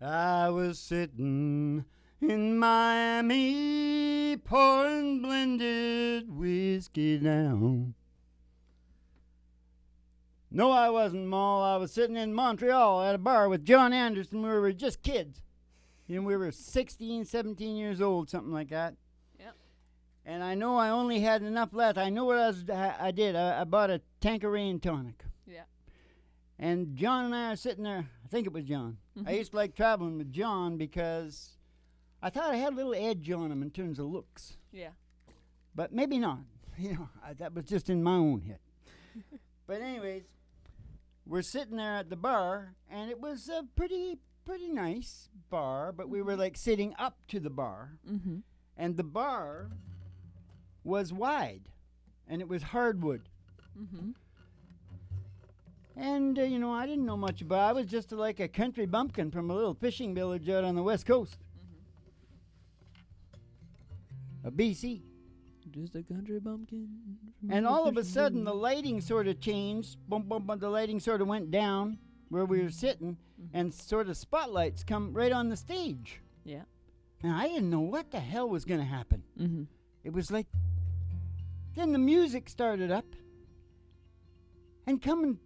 I was sitting in Miami, pouring blended whiskey down. No, I wasn't, Ma. I was sitting in Montreal at a bar with John Anderson. We were just kids. You know, we were 16, 17 years old, something like that. Yep. And I know I only had enough left. I know what I did. I bought a Tanqueray tonic. Yeah. And John and I are sitting there. I think it was John. Mm-hmm. I used to like traveling with John because I thought I had a little edge on him in terms of looks. Yeah. But maybe not. You know, that was just in my own head. But anyways, we're sitting there at the bar, and it was a pretty nice bar, but we were like sitting up to the bar. Mm-hmm. And the bar was wide, and it was hardwood. Mm-hmm. And, you know, I didn't know much about it. I was just like a country bumpkin from a little fishing village out on the west coast of BC. Just a country bumpkin. And all of a sudden, the lighting sort of changed. Boom, boom, boom. The lighting sort of went down where we were sitting, and sort of spotlights come right on the stage. Yeah. And I didn't know what the hell was going to happen. Mm-hmm. It was like, then the music started up, and coming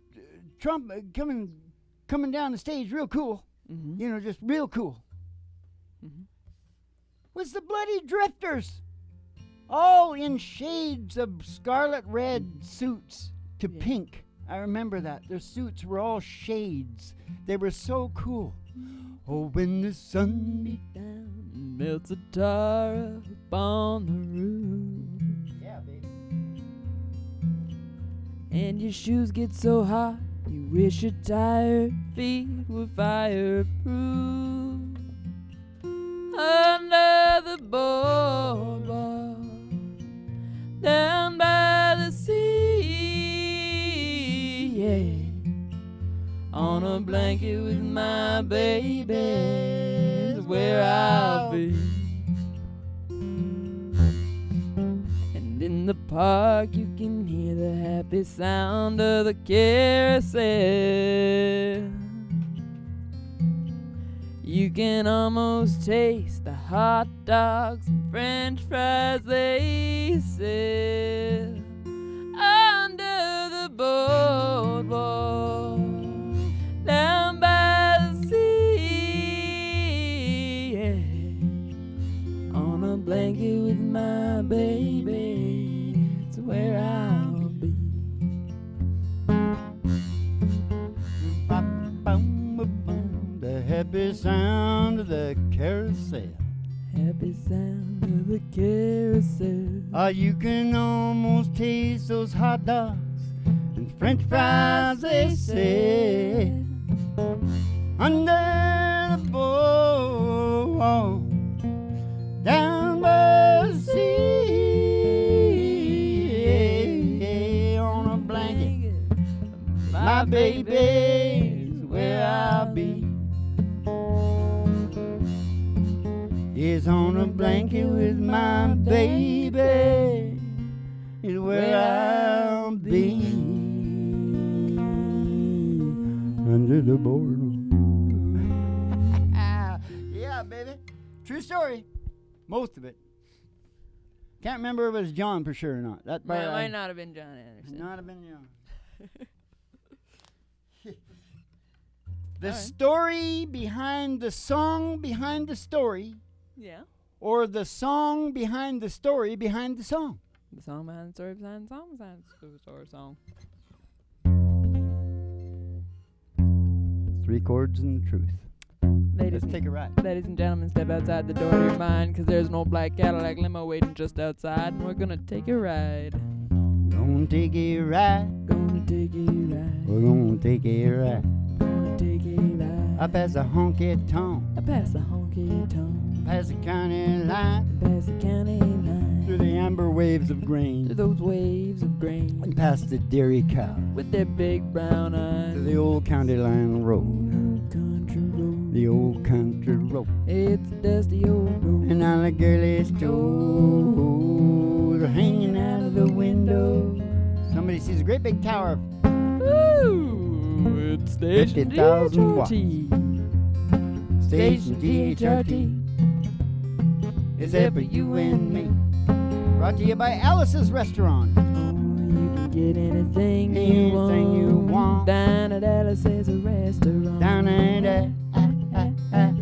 down the stage real cool, you know, just real cool, was the Bloody Drifters, all in shades of scarlet red suits to pink. I remember that. Their suits were all shades. They were so cool. Oh, when the sun beat down and melts a tar up on the roof. Yeah, baby. And your shoes get so hot, you wish your tired feet were fireproof. Under the boardwalk, down by the sea, yeah. On a blanket with my baby is where I'll be. And in the park you can hear the happy sound of the carousel. You can almost taste the hot dogs and french fries they sell under the boardwalk, down by the sea, yeah. On a blanket with my baby, it's where I'll be. The happy sound of the carousel. Happy sound of the carousel. Ah, you can almost taste those hot dogs and french fries they say under the boardwalk, down by the sea, on a blanket. My baby's where I'll be. Is on a blanket with my baby is where I'll be. Under the boardwalk. Yeah, baby. True story. Most of it. Can't remember if it was John for sure or not. That might not have been John Anderson. Not have been John. The story behind the song behind the story. Yeah. Or the song behind the story behind the song. The song behind the story behind the song behind the story song. 3 chords and the truth. Let's take a ride. Ladies and gentlemen, step outside the door of your mind, because there's an old black Cadillac limo waiting just outside, and we're gonna take a ride. Gonna take a ride. Gonna take a ride. We're gonna take a ride. Gonna take a ride. I pass a honky tonk. I pass a honky tonk. Past the county line. Past the county line. Through the amber waves of grain. Through those waves of grain. And past the dairy cow. With their big brown eyes. To the old county line road. Old country road. The old country road. It's a dusty old road. And all the girlies' toes are hanging out of the window. Somebody sees a great big tower. Ooh, it's station 50,000 watts. Station GHRT is there for you and me. Brought to you by Alice's Restaurant. You can get anything you want. Down at Alice's restaurant. Down at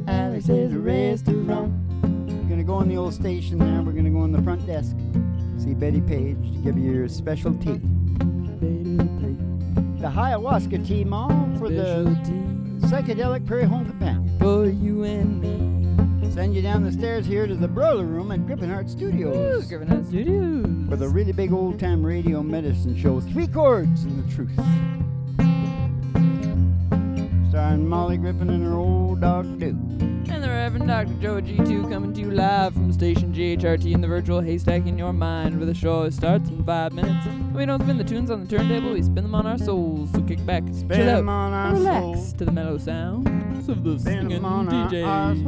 Alice's Restaurant. We're going to go on the old station there. We're going to go on the front desk. See Betty Page to give you your special tea. The ayahuasca tea, Mom, for the psychedelic Prairie Home Companion. For you and me. Send you down the stairs here to the Broiler Room at Griffin Heart Studios. Griffin Heart Studios. With a really big old-time radio medicine show, 3 Chords and the Truth. Starring Molly Griffin and her old dog, Dude. And the Reverend Dr. Joe G2 coming to you live from station GHRT in the virtual haystack in your mind, where the show always starts in 5 minutes. We don't spin the tunes on the turntable, we spin them on our souls. So kick back, chill out, and relax to the mellow sounds of the singing DJs.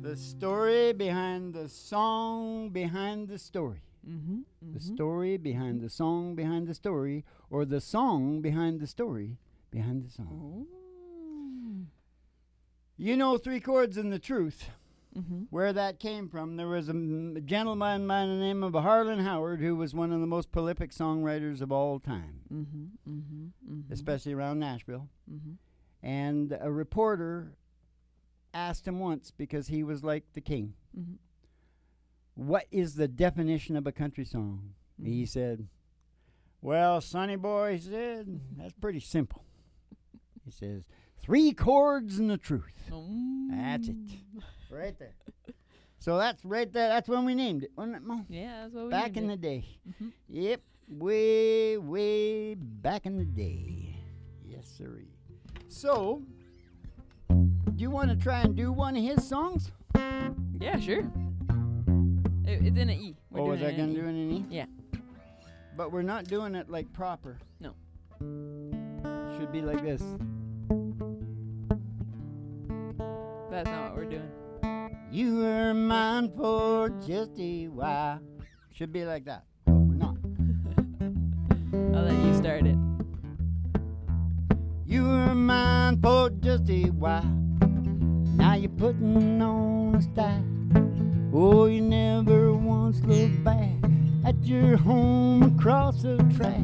The story behind the song behind the story. The story behind the song behind the story, or the song behind the story behind the song. You know 3 Chords and the Truth. Where that came from, there was a gentleman by the name of Harlan Howard who was one of the most prolific songwriters of all time, especially around Nashville. And a reporter asked him once, because he was like the king, what is the definition of a country song? He said, well, sonny boy, he said, that's pretty simple. He says, 3 chords and the truth. That's it. Right there. So that's right there. That's when we named it, wasn't it, Mo? Yeah, that's what we back in the day. Yep. Way, way back in the day. Yes, sirree. So, do you want to try and do one of his songs? Yeah, sure. It's in an E. Is that going to do it in an E? Yeah. But we're not doing it like proper. No. Should be like this. That's not what we're doing. You were mine for just a while. Should be like that. But we're not. I'll let you start it. You were mine for just a while. Now you're putting on a style. Oh, you never once looked back at your home across the track.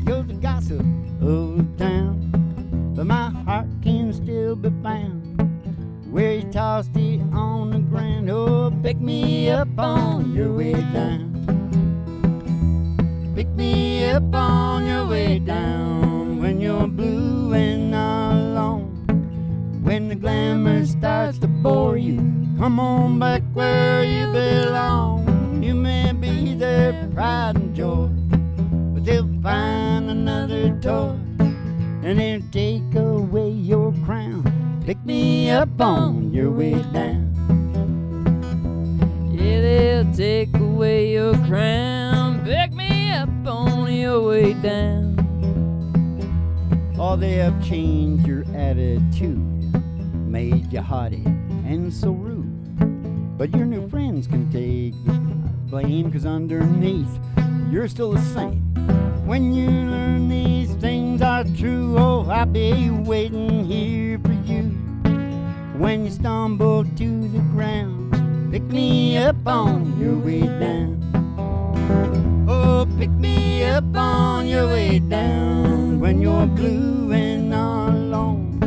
You're the gossip of the town, but my heart can still be found where you tossed it on the ground. Oh, pick me up on your way down. Pick me up on your way down when you're blue and all alone. When the glamour starts to bore you, come on back where you belong. You may be their pride and joy, but they'll find another toy and they'll take away your crown. Pick me up on your way down. Yeah, they'll take away your crown. Pick me up on your way down. Oh, they have changed your attitude, made you haughty and so rude. But your new friends can take the blame, 'cause underneath you're still the same. When you learn these things are true, oh, I'll be waiting here for you. When you stumble to the ground, pick me up on your way down. Oh, pick me up on your way down when you're blue and all alone.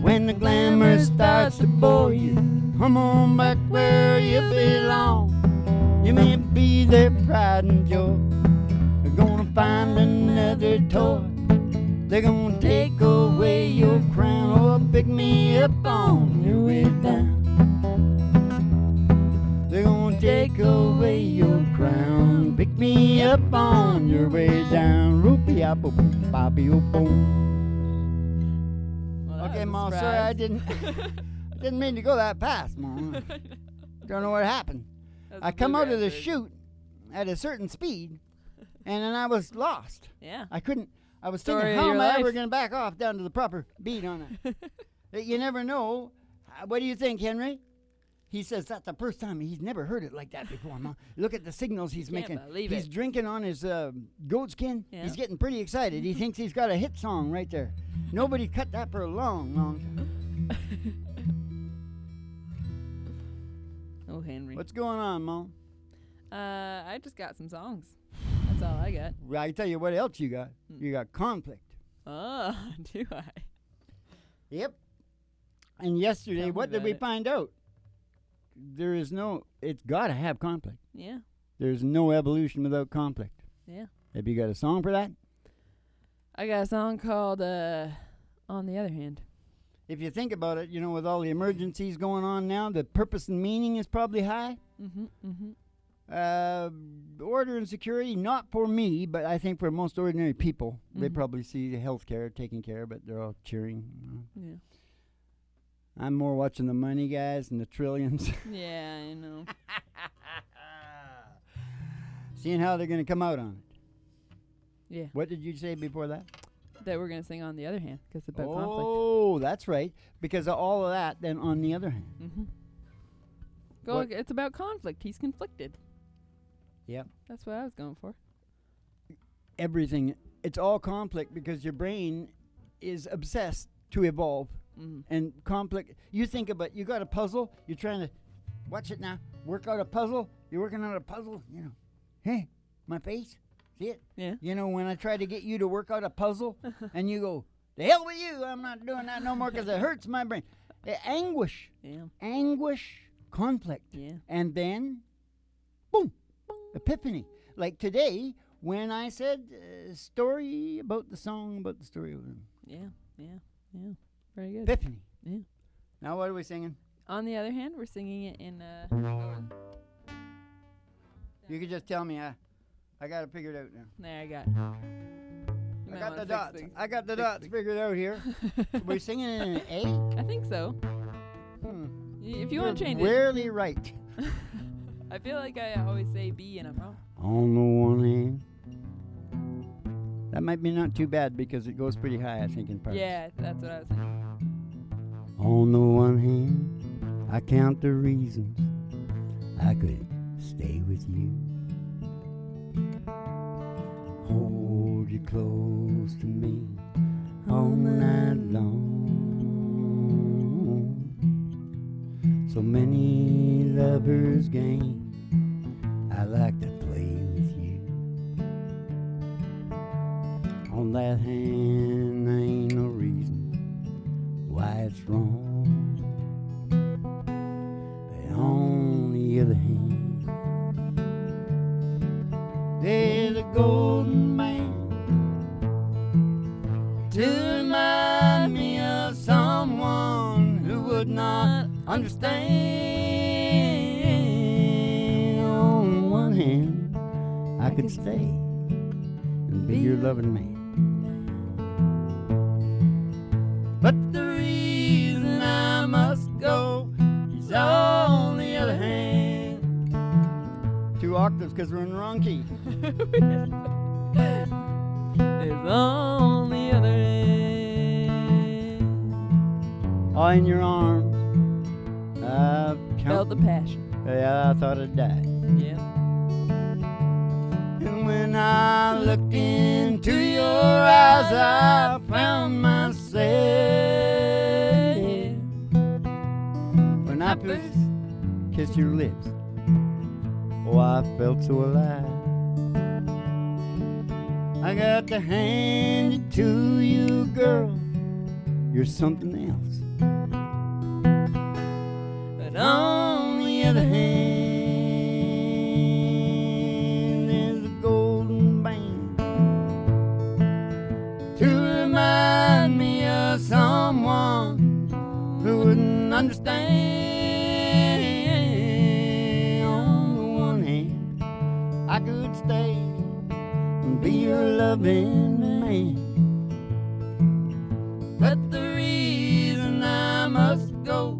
When the glamour starts to bore you, come on back where you belong. You may be their pride and joy. They're gonna find another toy. They're gonna take away your crown. Oh, pick me up on your way down. They're gonna take away your crown. Pick me up on your way down. Roopie-apple-boom-boppy-oh-boom. Okay, Mom, sorry, I didn't mean to go that fast, Mom. Don't know what happened. I come out of the chute at a certain speed, and then I was lost. Yeah. I was Story thinking, of how your am I life. ever going to back off down to the proper beat on it? You never know. What do you think, Henry? He says that's the first time. He's never heard it like that before, Ma. Look at the signals he's Can't making. believe He's it. drinking on his goat skin. Yeah. He's getting pretty excited. He thinks he's got a hit song right there. Nobody cut that for a long, long time. Oh, Henry. What's going on, Ma? I just got some songs. That's all I got. Well, I tell you what else you got. You got conflict. Oh, do I? Yep. And yesterday, Tell me what did about we it. find out? There is no, it's got to have conflict. Yeah. There's no evolution without conflict. Yeah. Have you got a song for that? I got a song called On the Other Hand. If you think about it, with all the emergencies going on now, the purpose and meaning is probably high. Mm-hmm. Mm-hmm. Order and security, not for me, but I think for most ordinary people. They Mhm. probably see the health care taken care, but they're all cheering. Yeah. I'm more watching the money, guys, and the trillions. Yeah, I know. Seeing how they're going to come out on it. Yeah. What did you say before that? That we're going to sing On the Other Hand because it's about conflict. Oh, that's right. Because of all of that, then on the other hand. Mm-hmm. What- It's about conflict. He's conflicted. Yep. That's what I was going for. Everything. It's all conflict because your brain is obsessed to evolve. Mm-hmm. And conflict, you think about, you got a puzzle, you're trying to, watch it now, work out a puzzle, you're working out a puzzle, hey, my face, see it? Yeah. When I try to get you to work out a puzzle, and you go, the hell with you, I'm not doing that no more because it hurts my brain. Anguish, conflict. Yeah. And then, boom, epiphany. Like today, when I said story about the song, about the story of him. Yeah. Very good. Epiphany. Yeah. Now what are we singing? On the Other Hand, we're singing it in You could just tell me. I got it figured out now. There, I got. I got the dots. I got the dots figured out here. We're singing it in an A? I think so. If you want to change Rarely right. it. I feel like I always say B and I'm wrong. On the one hand. That might be not too bad because it goes pretty high, I think, in parts. Yeah, that's what I was thinking. On the one hand, I count the reasons I could stay with you. Hold you close to me all night long. So many lovers' games I like to play with you. On that hand, there ain't no reason why it's wrong. But on the other hand, there's a golden man to remind me of someone who would not understand. On one hand, I could stay and be your loving man. But the reason I must go is on the other hand. 2 octaves because we're in the wrong key. It's on the other hand. All in your arms. I've Felt the passion. Yeah, I thought I'd die. Yeah. And when I looked into your eyes, I found myself. When I first kissed your lips, oh, I felt so alive. I got to hand it to you, girl. You're something else. But on the other hand, there's a golden band to remind me of someone who wouldn't understand. On the one hand, I could stay and be your loving man. But the reason I must go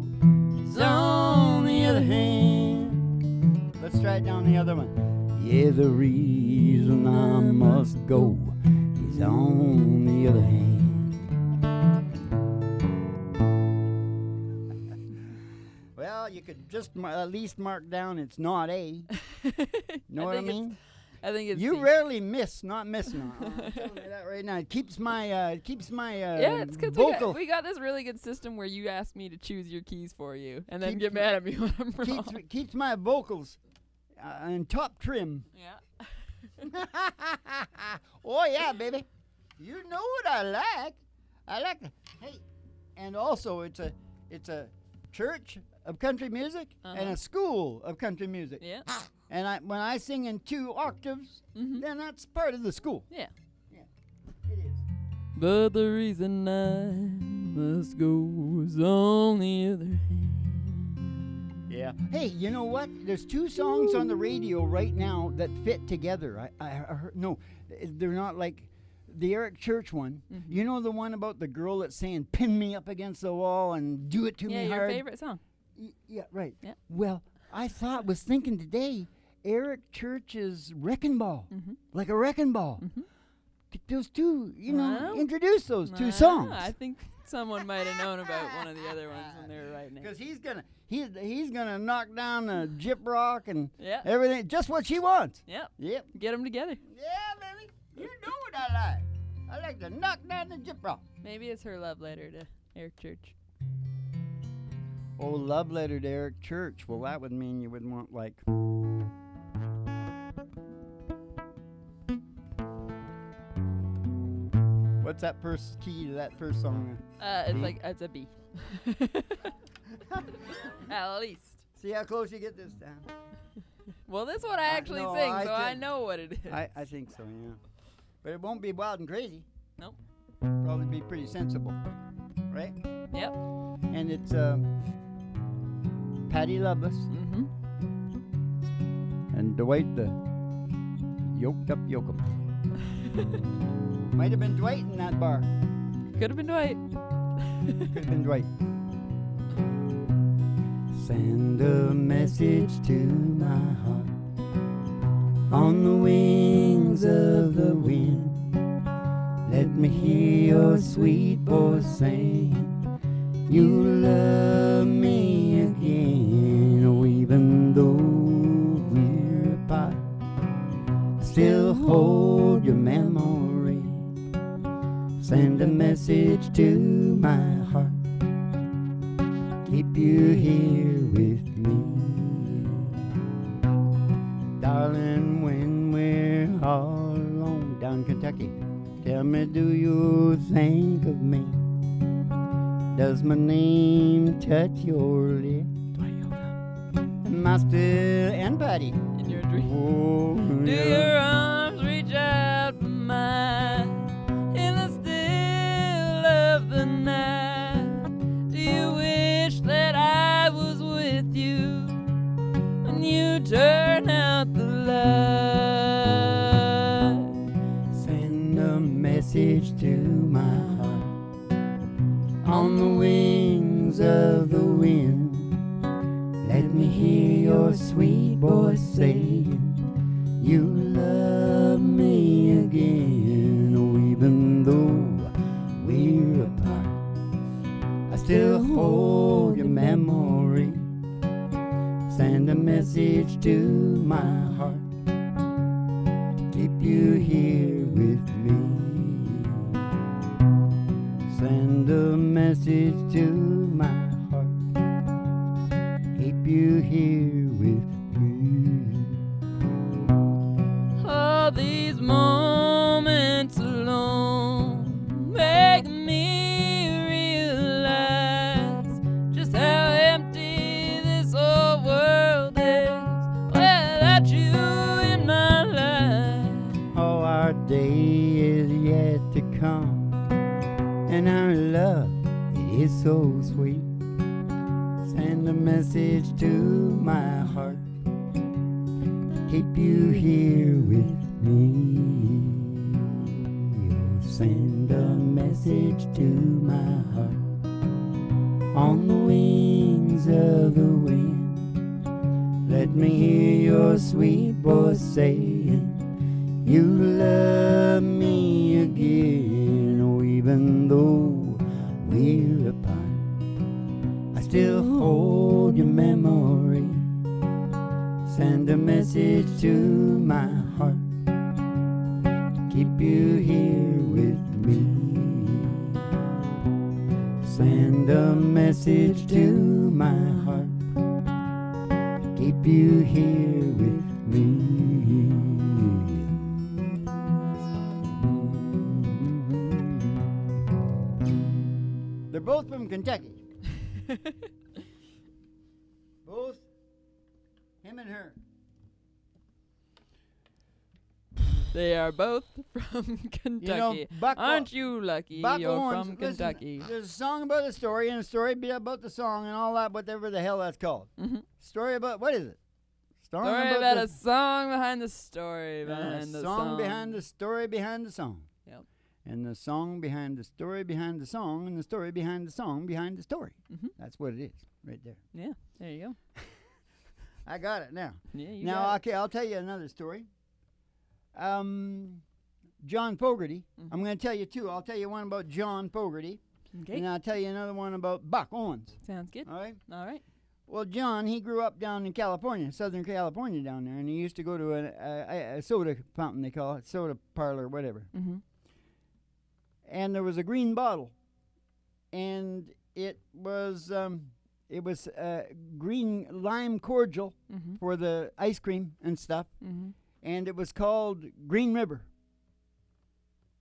is on the other hand. Let's try it down the other one. Yeah, the reason I must go is on the other hand. Well, you could just at least mark down it's not A. Know what I mean? I think it's You C. rarely miss, not missing. I'm telling you that right now. It keeps my Yeah, it's because vocal. we got this really good system where you ask me to choose your keys for you, and then get mad at me when I'm wrong. keeps my vocals in top trim. Yeah. Oh yeah, baby. You know what I like. I like the hey, and also it's a church of country music and a school of country music. Yeah. And when I sing in 2 octaves, then that's part of the school. Yeah. Yeah, it is. But the reason I must go is on the other hand. Yeah. Hey, you know what? There's 2 songs on the radio right now that fit together. I heard, no, they're not like the Eric Church one. You know the one about the girl that's saying, "Pin me up against the wall and do it to me hard." Yeah, your favorite song. Yeah, right. Yeah. Well, I was thinking today, Eric Church's Wrecking Ball, like a wrecking ball. Those 2, introduce those 2 songs. I think someone might have known about one of the other ones when they were writing it. Because he's gonna knock down the gyp rock and Yeah. everything, just what she wants. Yep. Yep. Get them together. Yeah, baby. You know what I like. I like to knock down the gyp rock. Maybe it's her love letter to Eric Church. Oh, love letter to Eric Church. Well, that would mean you would want like. What's that first key to that first song? It's a B. At least. See how close you get this down. Well, this one I actually sing, so I know what it is. I think so, yeah. But it won't be wild and crazy. Nope. Probably be pretty sensible, right? Yep. And it's Patty Loveless and Dwight the yoked up yokum. Might have been Dwight in that bar. Could have been Dwight. Could have been Dwight. Send a message to my heart on the wings of the wind. Let me hear your sweet voice saying you love me again. Oh, even though we're apart, I still hold your memory. Send a message to my heart. Keep you here with me. Darling, when we're all alone down Kentucky, tell me, do you think of me? Does my name touch your lips? Am I still and Patty? In your dream. Oh, Do yeah. your arms reach out for mine in the still of the night? Do you wish that I was with you when you turn out the light? Send a message to my heart on the wings of the wind. Let me hear your sweet voice saying you love me again. Oh, even though we're apart, I still hold your memory. Send a message to my heart to keep you here with me. Send a message to my heart, keep you here with me. All these moments alone make me realize just how empty this whole world is without you in my life. Oh, our day is yet to come, and our love, it is so sweet. Send a message to my heart, keep you here with me. Oh, send a message to my heart on the wings of the wind. Let me hear your sweet voice saying you love me again. Oh, even though we're apart, I still hold your memory. Send a message to my heart. Keep you here with me. Send a message to my heart. Keep you here with me. They're both from Kentucky. Both him and her. They are both from Kentucky. Aren't you lucky? Buck You're Owens, from Kentucky. Listen, there's a song about a story, and a story about the song, and all that, whatever the hell that's called. Mm-hmm. Story about, what is it? Story about a song behind the story behind the song behind the story behind the song. Yep. And the song behind the story behind the song, and the story behind the song behind the story. Mm-hmm. That's what it is, right there. Yeah, there you go. I got it now. Yeah, you Now, got it. okay, I'll tell you another story. John Fogerty. Mhm. I'm going to tell you two. I'll tell you one about John Fogerty, Okay. and I'll tell you another one about Buck Owens. Sounds good. All right? All right. Well, John, he grew up down in California, Southern California down there, and he used to go to a soda fountain, they call it, soda parlor, whatever. Mm-hmm. And there was a green bottle, and it was green lime cordial Mm-hmm. for the ice cream and stuff, Mm-hmm. and it was called Green River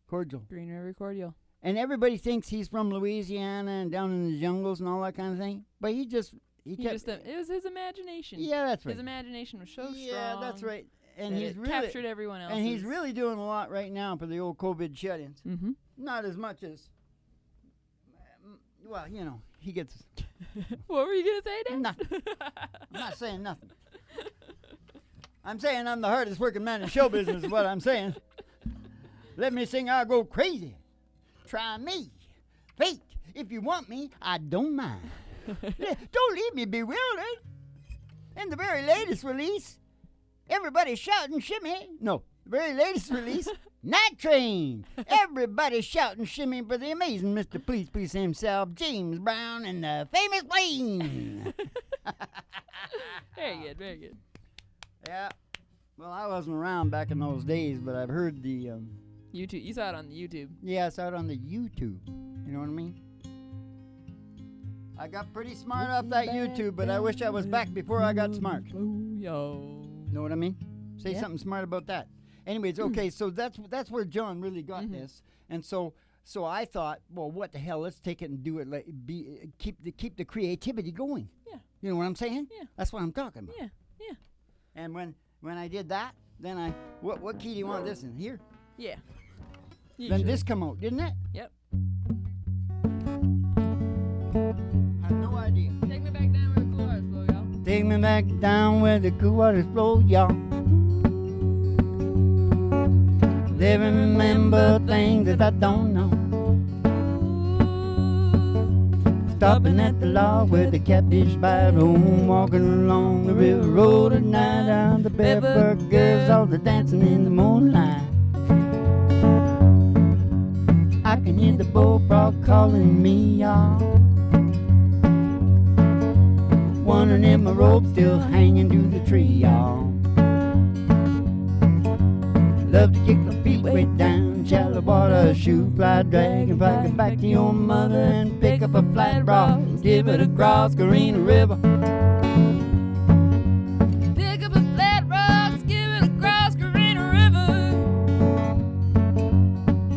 cordial. Green River Cordial. And everybody thinks he's from Louisiana and down in the jungles and all that kind of thing, but he kept. It was his imagination. Yeah, that's right. His imagination was so strong. Yeah, that's right. And that he's it really captured everyone else. and he's really doing a lot right now for the old COVID shut-ins. Mm-hmm. Not as much as, well, you know, he gets What were you gonna say, Dan? nothing. I'm not saying nothing. I'm saying I'm the hardest working man in show business is what I'm saying. Let me sing, I'll go crazy. Try me. Fate, if you want me, I don't mind. Don't leave me bewildered. In the very latest release, everybody shouting shimmy. No, the very latest release, Night Train. Everybody shouting shimmy for the amazing Mr. Please Please himself, James Brown, and the famous plane. Very good, very good. Yeah. Well, I wasn't around back in those days, but I've heard the, YouTube. You saw it on the YouTube. yeah, it's out on the YouTube. You know what I mean? I got pretty smart off that YouTube, but I wish I was back before I got smart. Yo. Know what I mean? Say Yeah. something smart about that. Anyways, okay, so that's where John really got Mhm. this, and so I thought, well, what the hell? Let's take it and do it. Keep the creativity going. Yeah. You know what I'm saying? Yeah. That's what I'm talking about. Yeah. Yeah. And when I did that, then what key do you want this in? Here. Yeah. Then Usually. this come out, didn't it? Yep. I have no idea. Take me back down where the cool water flow, y'all. Take me back down where the cool waters flow, y'all. Never remember things that I don't know. Stopping at the log where the catfish bite home. Walking along the river road at night. Out the barefoot girls, all the dancing in the moonlight. I can hear the bullfrog calling me, y'all. Wondering if my rope's still hanging to the tree, y'all. Love to kick my feet way down shallow water, shoe fly, drag get back to your mother and pick up a flat rock and give it across Carina River. Pick up a flat rocks, give it across Carina River.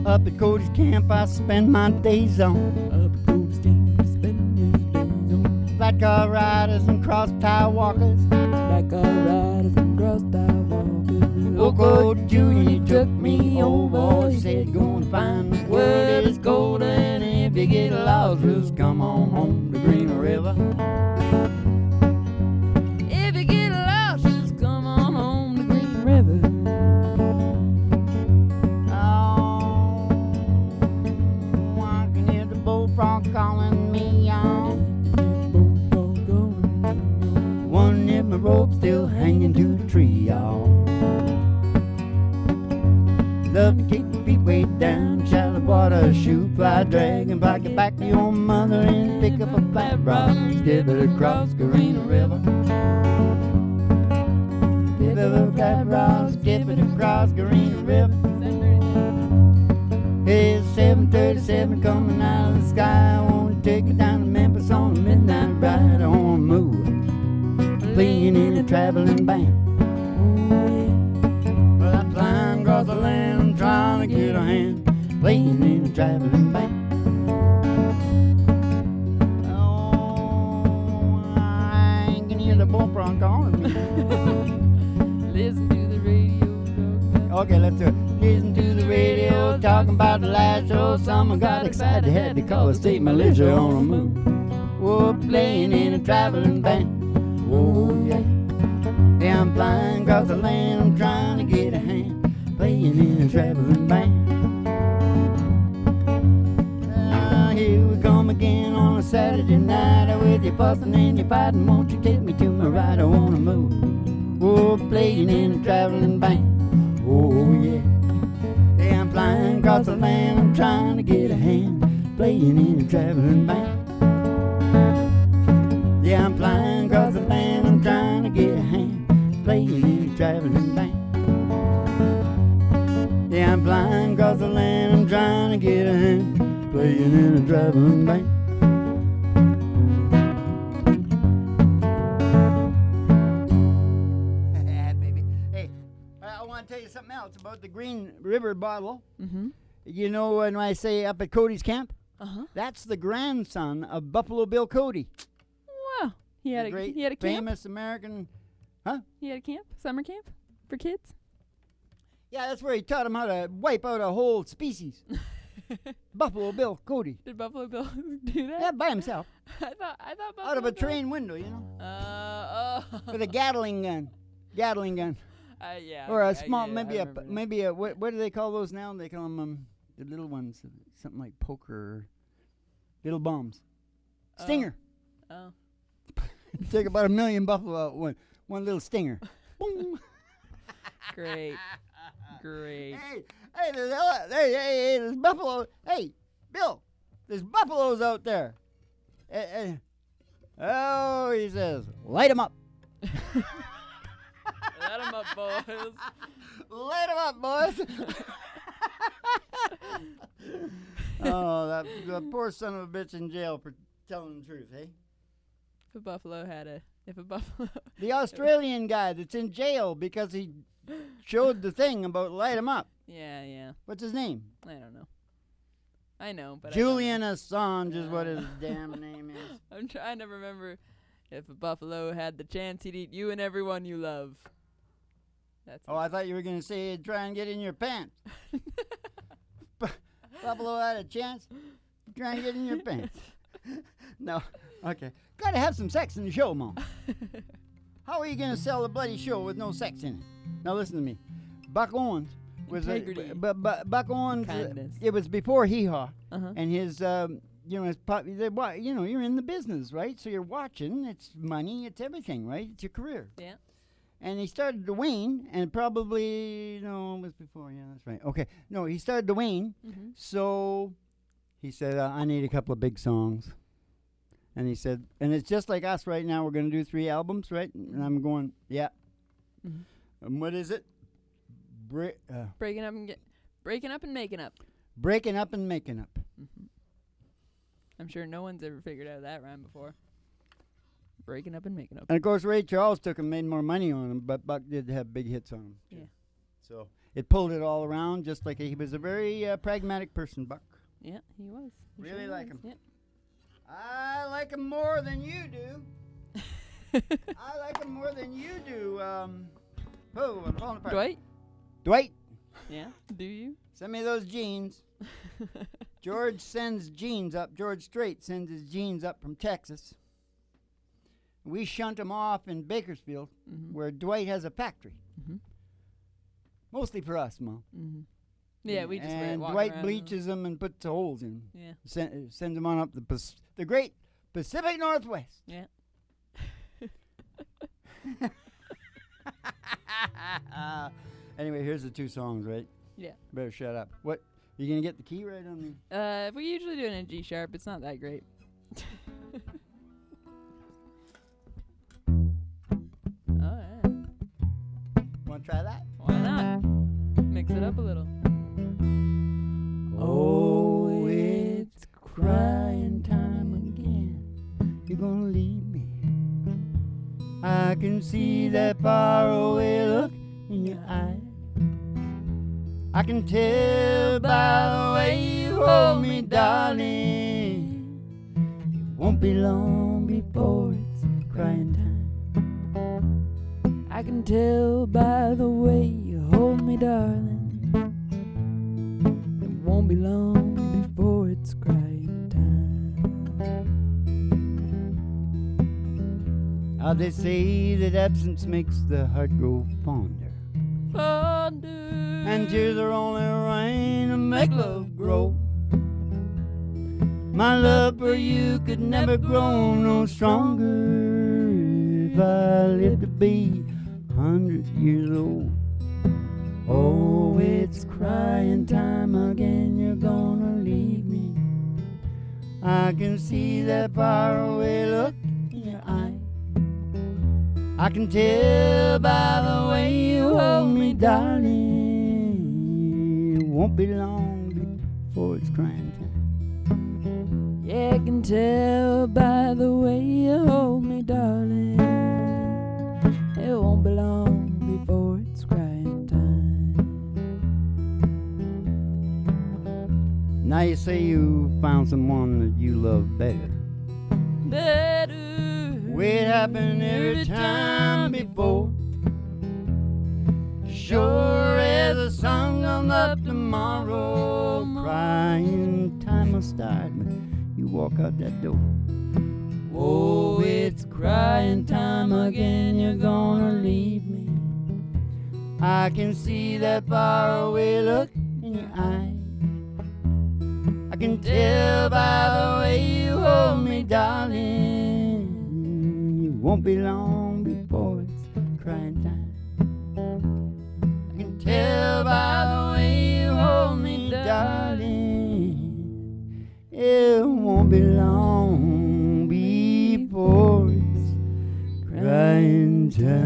Up at Cody's camp I spend my days on. Up at Cody's camp, spend his days on. Flat car riders and cross tie walkers. Flat car riders and cross tie walkers. Local Junior, he took me over. He said, go and find the world is golden. And if you get lost, just come on home to Green River. If you get lost, just come on home to Green River. Oh, I can hear the bullfrog calling me on. Wondering if my rope's still hanging to the tree, y'all. Love to keep your feet way down shallow water, shoe fly, drag and get back to your mother and pick up a flat rock and skip it across Carina River. up that rock, skipping across Green River. It's 7:37 coming out of the sky. I wanna take me down to Memphis on a midnight ride. I wanna move, playing in a traveling band. Well, I'm flying across the land, I'm trying to get a hand, playing in a traveling band. Oh, I ain't gonna hear the bullfrog calling me. Listen to the radio. Okay, let's do it. Listen to the radio, talking about the last show. Someone got excited, had to call the state militia on the move. Oh, playing in a traveling band. Oh, yeah. Yeah, I'm flying across the land, I'm trying to get a hand, playing in a traveling band. Here we come again on a Saturday night. With you fussing and you fighting, won't you take me to my ride? I wanna move. Oh, playing in a traveling band. Oh, yeah. Yeah, I'm flying across the land, I'm trying to get a hand, playing in a traveling band. Yeah, I'm flying across the land, I'm trying to get a hand, playing in a traveling band. Yeah, I'm flying across the land, I'm trying to get a hand, playing in a traveling band. Tell you something else about the Green River bottle. Mm-hmm. You know, when I say up at Cody's camp, that's the grandson of Buffalo Bill Cody. Wow, he had a camp. Famous American, huh? He had a camp, summer camp for kids. Yeah, that's where he taught him how to wipe out a whole species. Buffalo Bill Cody. Did Buffalo Bill do that? Yeah, by himself. I thought Buffalo out of a Bill train window, you know. With a Gatling gun. Yeah. Or a small, maybe a what do they call those now? They call them the little ones, something like poker, or little bombs. Stinger. Oh. Take about 1 million buffalo out one little stinger. Boom. Great. Hey, there's buffalo. Hey, Bill, there's buffaloes out there. Oh, he says, light 'em up. Let 'em up, boys. Light 'em up, boys. Oh, that poor son of a bitch in jail for telling the truth, hey? If a buffalo. The Australian guy that's in jail because he showed the thing about light 'em up. Yeah. What's his name? I don't know. I know, but Julian Assange is what his damn name is. I'm trying to remember. If a buffalo had the chance, he'd eat you and everyone you love. I thought you were going to say he'd try and get in your pants. Buffalo had a chance, try and get in your pants. No, okay. Got to have some sex in the show, Mom. How are you going to sell a bloody show with no sex in it? Now listen to me. Buck Owens was Buck Owens. It was before Hee Haw, and his you're in the business, right? So you're watching. It's money. It's everything, right? It's your career. Yeah. And he started to wane, and probably, it was before. Yeah, that's right. Okay. No, he started to wane. Mm-hmm. So he said, I need a couple of big songs. And he said, and it's just like us right now. We're going to do 3 albums, right? And I'm going, yeah. Mm-hmm. And what is it? Breaking up and making up. Breaking up and making up. Mm-hmm. I'm sure no one's ever figured out that rhyme before. Breaking up and making up. And of course, Ray Charles took and made more money on him, but Buck did have big hits on him. Yeah. So it pulled it all around, just like he was a very pragmatic person, Buck. Yeah, he was. Really like him. Yeah. I like him more than you do. I like him more than you do. I'm falling apart. Dwight. Yeah, do you? Send me those jeans. George sends jeans up. George Strait sends his jeans up from Texas. We shunt them off in Bakersfield, where Dwight has a factory. Mm-hmm. Mostly for us, Mom. Mm-hmm. Yeah, we just and Dwight bleaches them and puts the holes in. Yeah, sends them on up the great Pacific Northwest. Yeah. Anyway, here's the 2 songs, right? Yeah. Better shut up. What? You gonna get the key right on the? We usually do it in G sharp. It's not that great. try that? Why not? Mix it up a little. Oh, it's crying time again. You're gonna leave me. I can see that faraway look in your eye. I can tell by the way you hold me, darling. It won't be long before it's crying time. I can tell by the way you hold me, darling. It won't be long before it's crying time. They say that absence makes the heart grow fonder, and tears are only rain to make love grow. My love for you could never grow no stronger if I lived to be 100 years old. Oh, it's crying time again, you're gonna leave me. I can see that faraway look in your eye. I can tell by the way you hold me, darling. It won't be long before it's crying time. Yeah, I can tell by the way you hold me, darling. It won't be long before it's crying time. Now you say you found someone that you love better. Better. Way it happened every time before. Sure as the sun comes up tomorrow, crying time will start when you walk out that door. Oh, it's crying time again, you're gonna leave me. I can see that faraway look in your eye. I can tell by the way you hold me, darling. It won't be long before it's crying time. I can tell by the way you hold me, darling. It won't be long before it's crying time.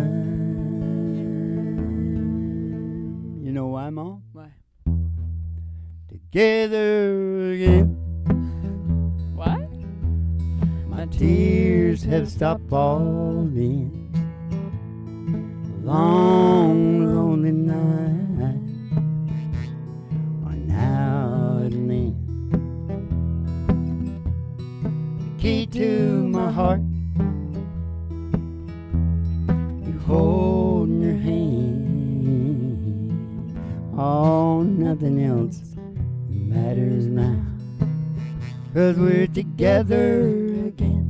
You know why, Mom? Why? Together again. What? My tears have stopped falling. Long, lonely night are now at an end. The key to my heart, you hold in your hand. Oh, nothing else matters now, 'cause we're together again.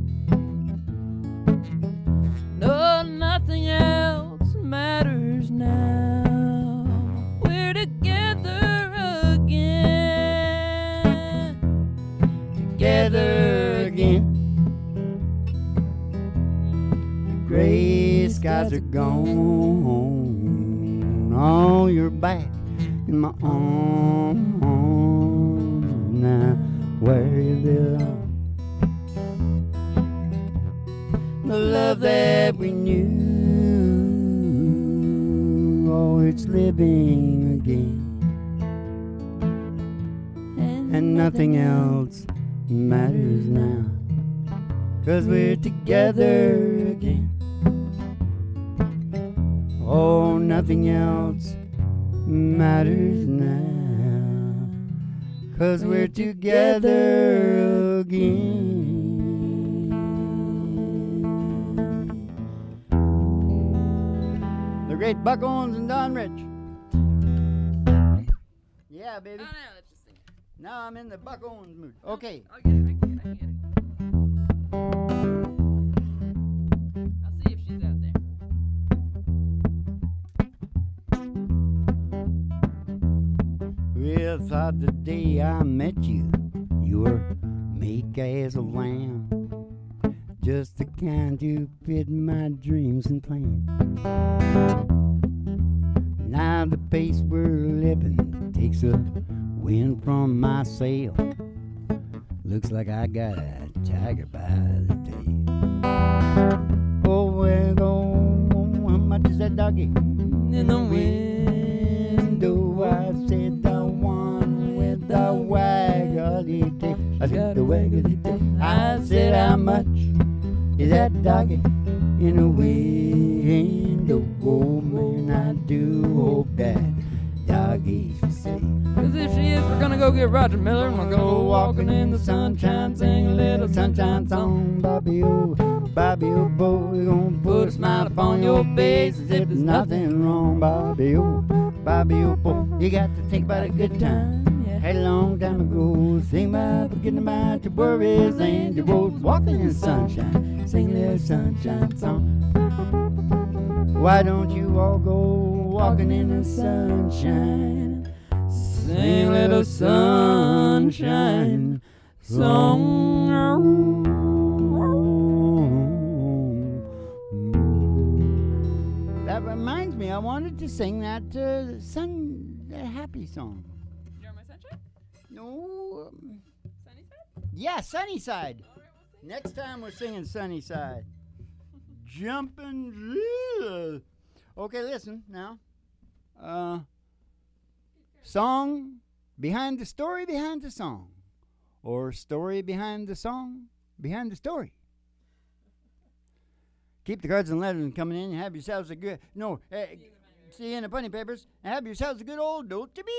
No, nothing else matters now. We're together again. Together again. The gray skies are gone. Oh, you're back in my arms now, where you belong. The love that we knew, oh, it's living again. And nothing else matters now, 'cause we're together again. Oh, nothing else matters now, 'cause we're together again. The great Buck Owens and Don Rich. Yeah, baby. Oh, no, let's just sing it. Now I'm in the Buck Owens mood. Okay. I'll get it, I get it. I'll see if she's out there. Well, thought the day I met you, you were meek as a lamb, just the kind to fit my dreams and plans. Now the pace we're living takes a wind from my sail. Looks like I got a tiger by the tail. Oh, well, oh, how much is that doggy? in the window. I said the one with the waggly tail. I said the waggly tail. I said how much is that doggy in the window? Oh man, I do hope that doggy's safe. 'Cause if she is, we're gonna go get Roger Miller and we'll go walking in the sunshine, sing a little sunshine song. Bobby, oh boy, we're gonna put a smile upon your face as if there's nothing wrong. Bobby, oh boy, you got to think about a good time. Yeah. Had a long time ago, think about forgetting about your worries and your woes. Walking in the sunshine, sing a little sunshine song. Why don't you all go walking in the sunshine? Sing a little sunshine song. That reminds me, I wanted to sing that happy song. You're my sunshine? No, Sunny side? yeah, Sunny Side. All right, we'll sing. Next time we're singing Sunny Side. Jumping. Okay, listen now. Song behind the story behind the song. Or story behind the song behind the story. Keep the cards and letters coming in and have yourselves a good. No, see you in the funny papers and have yourselves a good old dote to be.